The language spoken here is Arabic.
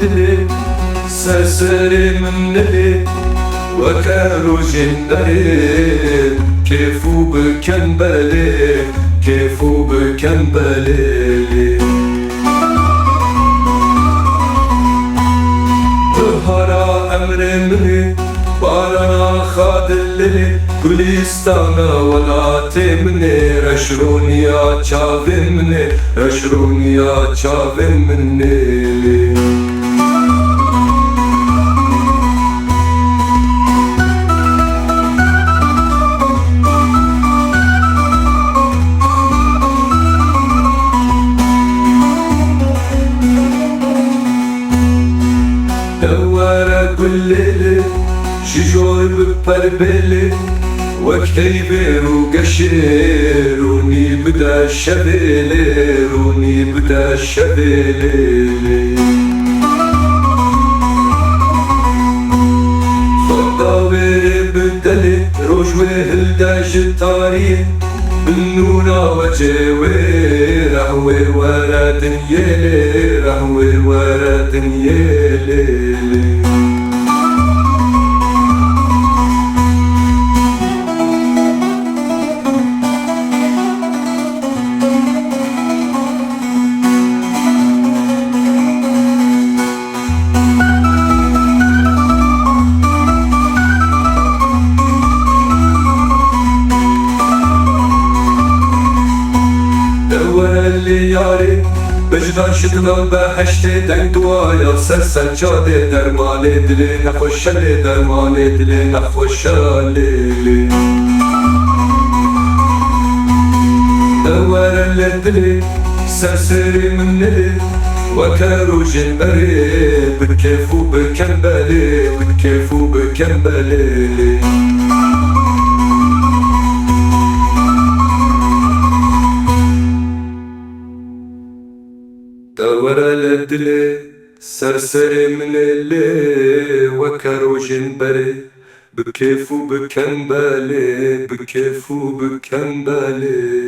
دلي سرسري من لي وكارو جندري كيفو بكنبلي كيفو بكنبلي ظهر أمر مني بارنا خادلي Gülistan'a ولا تمني رشروني يا çavim مني رشروني يا çavim مني دوّر كل ليلة شجوع ببربلة وكتيبة وقشير روني بدا الشبيلة روني بدا الشبيلة خطاوي بدلي روجوي هلداش التاريخ بالنورة وجاوي رهوي ورا دنيالي رهوي ورا دنيالي اللي ياري بجدان شدنا بحشتي دنگ دوايا سر سجاده درماني دلي نخوشالي درماني دلي نخوشالي دوّر اللي دلي سرسري من لي وكارو جنبري بكيفو بكنبلي بكيفو بكنبلي دوّر الدلي سرسري من اللي وكرو جنبري بكيفو بكنبالي بكيفو بكنبالي